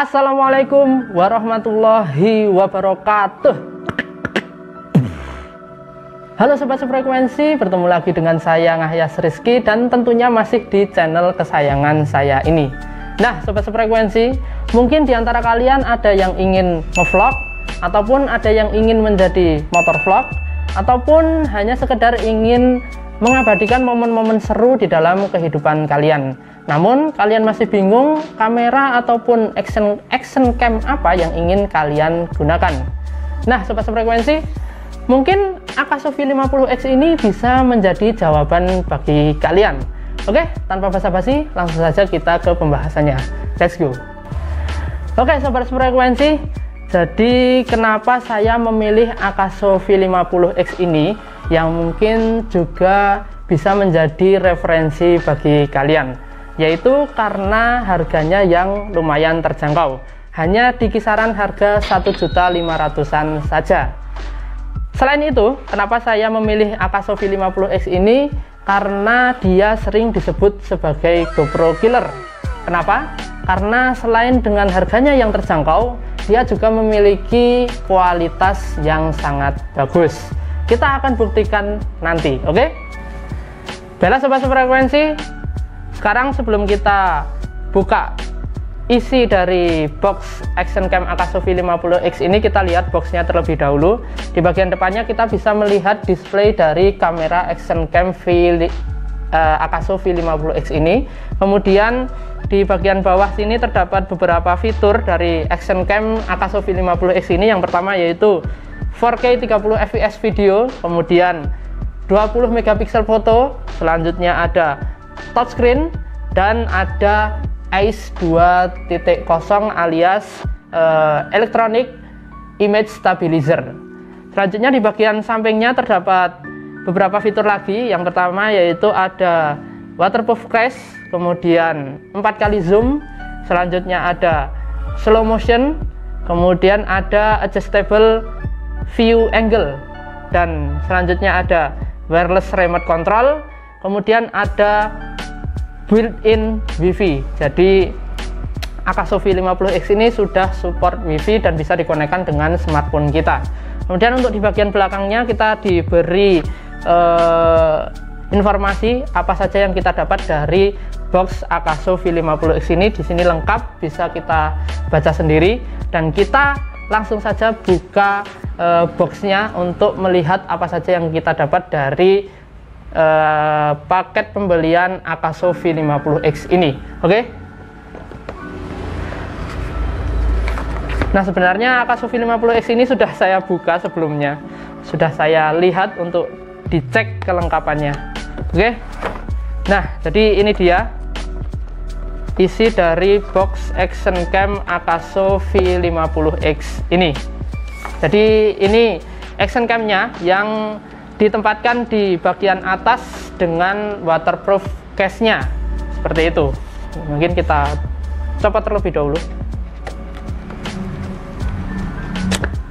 Assalamualaikum warahmatullahi wabarakatuh. Halo Sobat Sefrekuensi, bertemu lagi dengan saya Ngahyas Rizky dan tentunya masih di channel kesayangan saya ini. Nah Sobat Sefrekuensi, mungkin diantara kalian ada yang ingin ngevlog, ataupun ada yang ingin menjadi motor vlog, ataupun hanya sekedar ingin mengabadikan momen-momen seru di dalam kehidupan kalian. Namun kalian masih bingung kamera ataupun action cam apa yang ingin kalian gunakan. Nah Sobat Sefrekuensi, mungkin Akaso V50X ini bisa menjadi jawaban bagi kalian. Oke, tanpa basa-basi langsung saja kita ke pembahasannya. Let's go. Oke Sobat Sefrekuensi, jadi kenapa saya memilih Akaso V50X ini yang mungkin juga bisa menjadi referensi bagi kalian, yaitu karena harganya yang lumayan terjangkau, hanya di kisaran harga 1.500.000-an saja. Selain itu, kenapa saya memilih Akaso V50X ini? Karena dia sering disebut sebagai GoPro killer. Kenapa? Karena selain dengan harganya yang terjangkau, dia juga memiliki kualitas yang sangat bagus. Kita akan buktikan nanti, oke? Baiklah Sobat Sefrekuensi, sekarang sebelum kita buka isi dari box action cam Akaso V50X ini, kita lihat boxnya terlebih dahulu. Di bagian depannya kita bisa melihat display dari kamera action cam Akaso V50X ini. Kemudian di bagian bawah sini terdapat beberapa fitur dari action cam Akaso V50X ini. Yang pertama yaitu 4K 30 fps video, kemudian 20 megapiksel foto, selanjutnya ada touchscreen, dan ada AIS 2.0 alias Electronic Image Stabilizer. Selanjutnya di bagian sampingnya terdapat beberapa fitur lagi. Yang pertama yaitu ada waterproof case, kemudian 4 kali zoom, selanjutnya ada slow motion, kemudian ada adjustable view angle, dan selanjutnya ada wireless remote control, kemudian ada built-in Wi-Fi. Jadi Akaso V50X ini sudah support Wi-Fi dan bisa dikonekkan dengan smartphone kita. Kemudian untuk di bagian belakangnya kita diberi informasi apa saja yang kita dapat dari box Akaso V50X ini. Di sini lengkap, bisa kita baca sendiri, dan kita langsung saja buka boxnya untuk melihat apa saja yang kita dapat dari paket pembelian Akaso V50X ini. Oke. Nah sebenarnya Akaso V50X ini sudah saya buka sebelumnya, sudah saya lihat untuk dicek kelengkapannya. Oke. Nah jadi ini dia isi dari box action cam Akaso V50X ini. Jadi ini action camnya yang ditempatkan di bagian atas dengan waterproof case-nya seperti itu. Mungkin kita copot terlebih dahulu.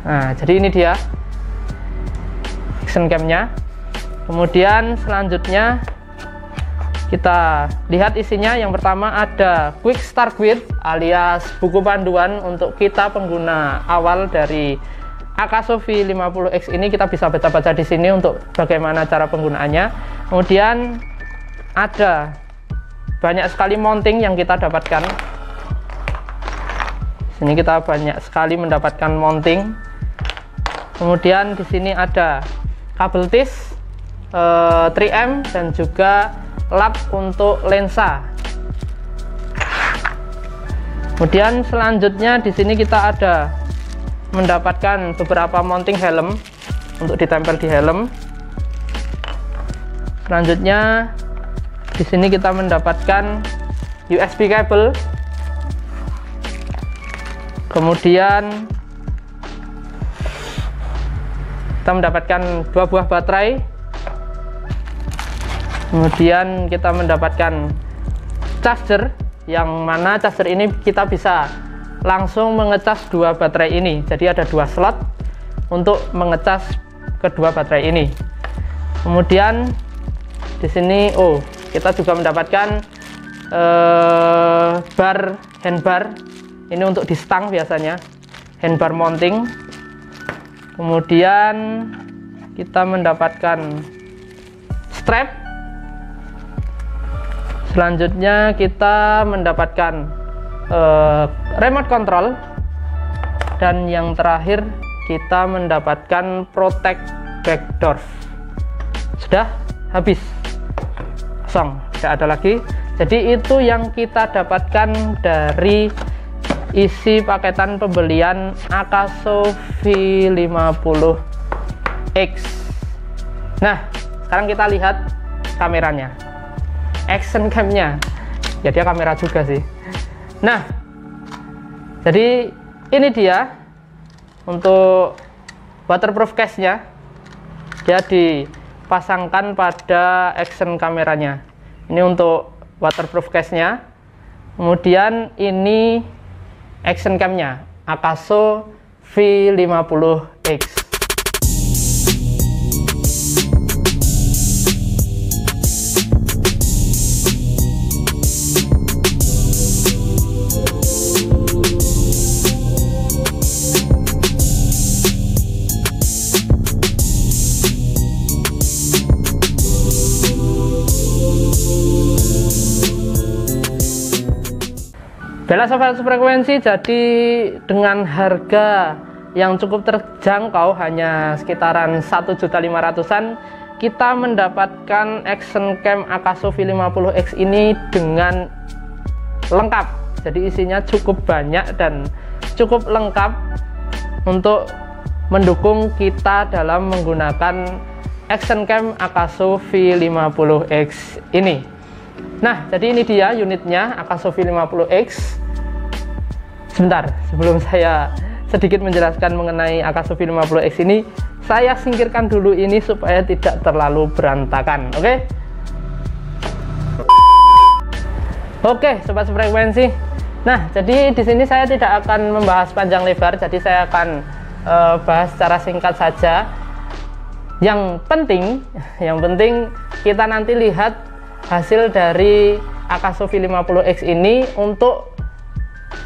Nah jadi ini dia action cam-nya. Kemudian selanjutnya kita lihat isinya. Yang pertama ada quick start guide alias buku panduan untuk kita pengguna awal dari Akaso V50X ini. Kita bisa baca-baca di sini untuk bagaimana cara penggunaannya. Kemudian ada banyak sekali mounting yang kita dapatkan. Sini kita banyak sekali mendapatkan mounting. Kemudian di sini ada kabel tis, 3M, dan juga lap untuk lensa. Kemudian selanjutnya di sini kita ada mendapatkan beberapa mounting helm untuk ditempel di helm. Selanjutnya di sini kita mendapatkan USB kabel, kemudian kita mendapatkan 2 buah baterai, kemudian kita mendapatkan charger, yang mana charger ini kita bisa langsung mengecas 2 baterai ini. Jadi ada 2 slot untuk mengecas kedua baterai ini. Kemudian di sini kita juga mendapatkan handbar Ini untuk di stang biasanya, handbar mounting. Kemudian kita mendapatkan strap. Selanjutnya kita mendapatkan remote control. Dan yang terakhir kita mendapatkan protect back doors. Sudah habis, kosong, tidak ada lagi. Jadi itu yang kita dapatkan dari isi paketan pembelian Akaso V50X. Nah, sekarang kita lihat kameranya, action cam-nya. Ya, dia kamera juga sih. Nah, jadi ini dia untuk waterproof case-nya. Dia dipasangkan pada action kameranya. Ini untuk waterproof case-nya. Kemudian ini action cam-nya, Akaso V50X. Bella sobat frekuensi, jadi dengan harga yang cukup terjangkau, hanya sekitaran 1.500.000-an, kita mendapatkan action cam Akaso V50X ini dengan lengkap. Jadi isinya cukup banyak dan cukup lengkap untuk mendukung kita dalam menggunakan action cam Akaso V50X ini. Nah, jadi ini dia unitnya Akaso V50X. Sebentar, sebelum saya sedikit menjelaskan mengenai Akaso V50X ini, saya singkirkan dulu ini supaya tidak terlalu berantakan. Oke, sobat frekuensi. Nah, jadi di sini saya tidak akan membahas panjang lebar, jadi saya akan bahas secara singkat saja. Yang penting kita nanti lihat hasil dari Akaso V50X ini untuk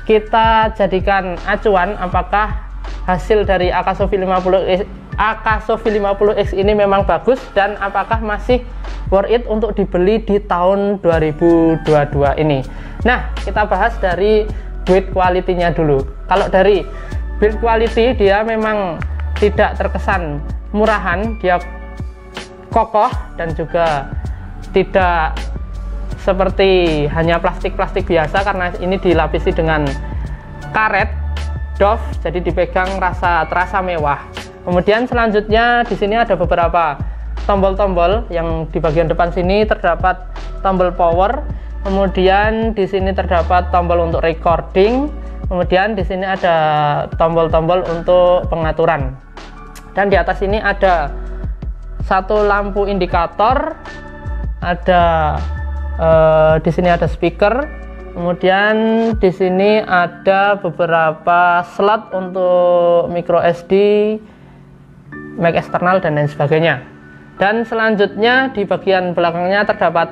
kita jadikan acuan apakah hasil dari Akaso V50X ini memang bagus dan apakah masih worth it untuk dibeli di tahun 2022 ini. Nah, kita bahas dari build quality-nya dulu. Kalau dari build quality, dia memang tidak terkesan murahan, dia kokoh dan juga tidak seperti hanya plastik-plastik biasa, karena ini dilapisi dengan karet doff, jadi dipegang terasa mewah. Kemudian selanjutnya di sini ada beberapa tombol-tombol, yang di bagian depan sini terdapat tombol power, kemudian di sini terdapat tombol untuk recording, kemudian di sini ada tombol-tombol untuk pengaturan, dan di atas ini ada satu lampu indikator, ada di sini ada speaker, kemudian di sini ada beberapa slot untuk micro SD, mic eksternal dan lain sebagainya. Dan selanjutnya di bagian belakangnya terdapat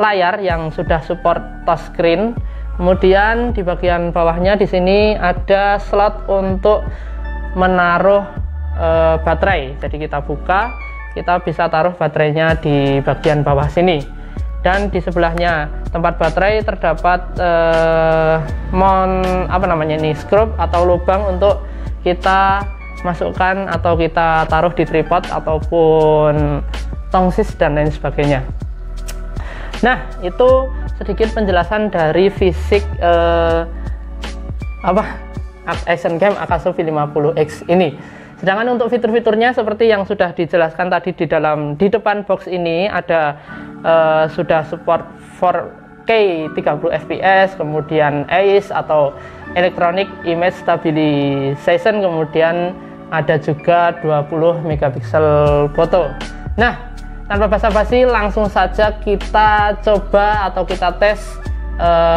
layar yang sudah support touchscreen. Kemudian di bagian bawahnya di sini ada slot untuk menaruh baterai. Jadi kita buka, kita bisa taruh baterainya di bagian bawah sini. Dan di sebelahnya tempat baterai terdapat skrup atau lubang untuk kita masukkan atau kita taruh di tripod ataupun tongsis dan lain sebagainya. Nah, itu sedikit penjelasan dari fisik action cam Akaso V50X ini. Sedangkan untuk fitur-fiturnya seperti yang sudah dijelaskan tadi di depan box ini, ada sudah support 4K 30 fps, kemudian AIS atau Electronic Image Stabilization, kemudian ada juga 20 megapiksel foto. Nah, tanpa basa-basi langsung saja kita coba atau kita tes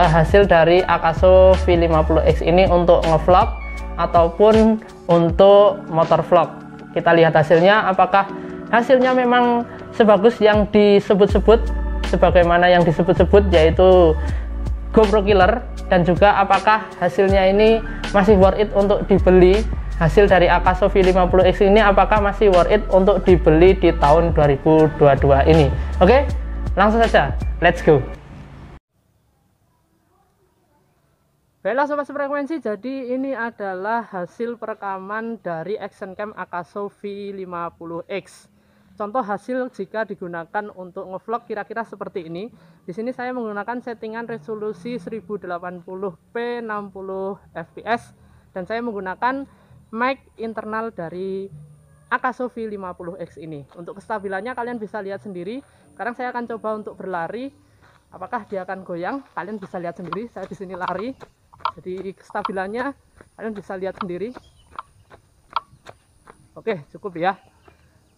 hasil dari Akaso V50X ini untuk ngevlog ataupun untuk motor vlog. Kita lihat hasilnya, apakah hasilnya memang sebagus yang disebut-sebut, sebagaimana yang disebut-sebut, yaitu GoPro killer, dan juga apakah hasilnya ini masih worth it untuk dibeli. Hasil dari Akaso V50X ini apakah masih worth it untuk dibeli di tahun 2022 ini. Oke, langsung saja, let's go. Baiklah sobat sefrekuensi, jadi ini adalah hasil perekaman dari action cam Akaso V50X. Contoh hasil jika digunakan untuk ngevlog kira-kira seperti ini. Di sini saya menggunakan settingan resolusi 1080p 60 fps dan saya menggunakan mic internal dari Akaso V50X ini. Untuk kestabilannya kalian bisa lihat sendiri. Sekarang saya akan coba untuk berlari. Apakah dia akan goyang? Kalian bisa lihat sendiri. Saya di sini lari. Jadi kestabilannya kalian bisa lihat sendiri. Oke, cukup ya.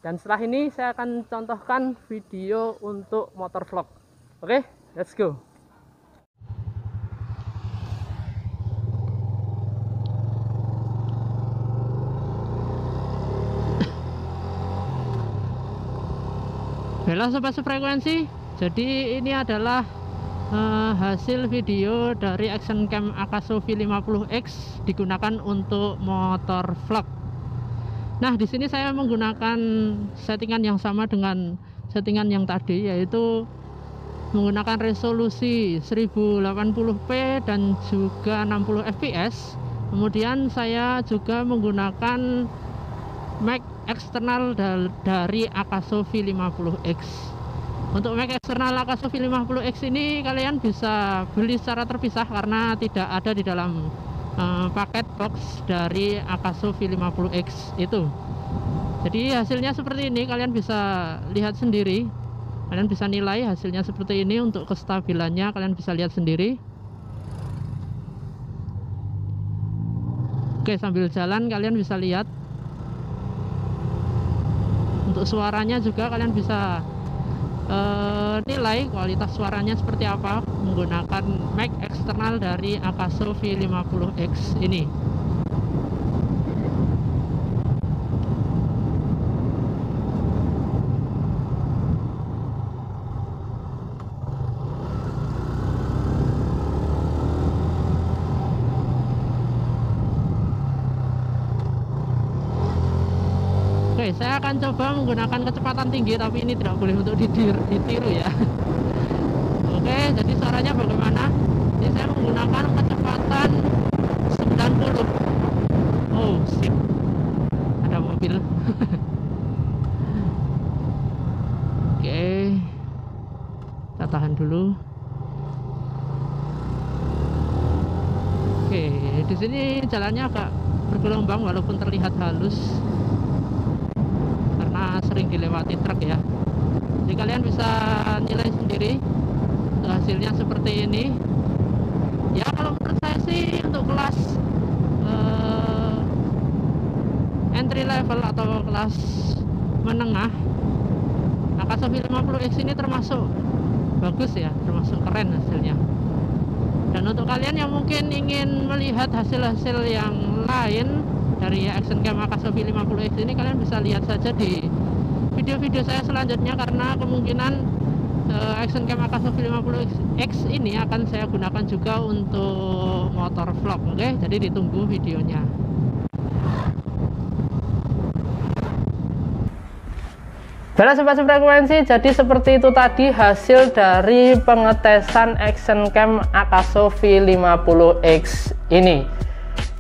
Dan setelah ini saya akan contohkan video untuk motor vlog. Oke, let's go. Baiklah sobat sefrekuensi, jadi ini adalah hasil video dari action cam Akaso V50X digunakan untuk motor vlog. Nah, di sini saya menggunakan settingan yang sama dengan settingan yang tadi, yaitu menggunakan resolusi 1080p dan juga 60 fps. Kemudian saya juga menggunakan mic eksternal dari Akaso V50X. Untuk mic eksternal Akaso V50X ini kalian bisa beli secara terpisah karena tidak ada di dalam paket box dari Akaso V50X itu. Jadi hasilnya seperti ini, kalian bisa lihat sendiri. Kalian bisa nilai hasilnya seperti ini. Untuk kestabilannya kalian bisa lihat sendiri. Oke, sambil jalan kalian bisa lihat. Untuk suaranya juga kalian bisa nilai kualitas suaranya seperti apa menggunakan mic eksternal dari Akaso V50X ini. Oke, saya akan coba menggunakan kecepatan tinggi, tapi ini tidak boleh untuk ditiru ya. Oke, jadi suaranya bagaimana? Ini saya menggunakan kecepatan 90. Oh, sip. Ada mobil. Oke. Kita tahan dulu. Oke, di sini jalannya agak bergelombang walaupun terlihat halus. Sering dilewati truk ya. Jadi kalian bisa nilai sendiri hasilnya seperti ini. Ya kalau menurut saya sih untuk kelas entry level atau kelas menengah, Akaso V50X ini termasuk bagus ya, termasuk keren hasilnya. Dan untuk kalian yang mungkin ingin melihat hasil-hasil yang lain dari action cam Akaso V50X ini, kalian bisa lihat saja di video-video saya selanjutnya, karena kemungkinan action cam Akaso V50X ini akan saya gunakan juga untuk motor vlog. Oke, jadi ditunggu videonya. Baiklah sobat sefrekuensi, jadi seperti itu tadi hasil dari pengetesan action cam Akaso V50X ini.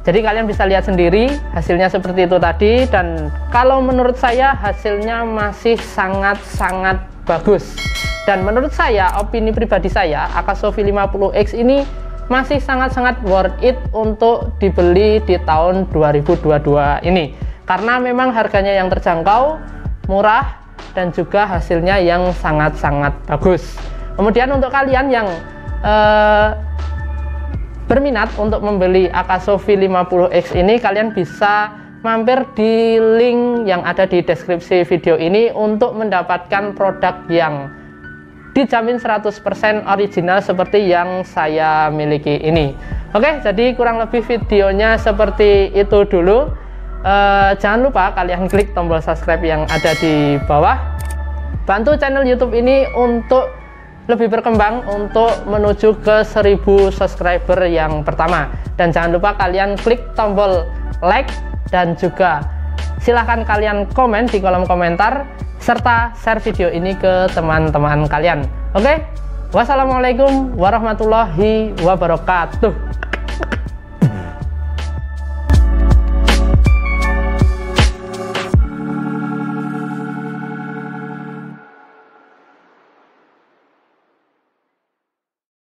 Jadi kalian bisa lihat sendiri hasilnya seperti itu tadi, dan kalau menurut saya hasilnya masih sangat-sangat bagus. Dan menurut saya, opini pribadi saya, Akaso V50X ini masih sangat-sangat worth it untuk dibeli di tahun 2022 ini. Karena memang harganya yang terjangkau, murah, dan juga hasilnya yang sangat-sangat bagus. Kemudian untuk kalian yang berminat untuk membeli Akaso V50X ini, kalian bisa mampir di link yang ada di deskripsi video ini untuk mendapatkan produk yang dijamin 100% original seperti yang saya miliki ini. Oke, jadi kurang lebih videonya seperti itu dulu. Jangan lupa kalian klik tombol subscribe yang ada di bawah. Bantu channel YouTube ini untuk lebih berkembang untuk menuju ke 1000 subscriber yang pertama. Dan jangan lupa kalian klik tombol like dan juga silahkan kalian komen di kolom komentar serta share video ini ke teman-teman kalian. Oke, wassalamualaikum warahmatullahi wabarakatuh.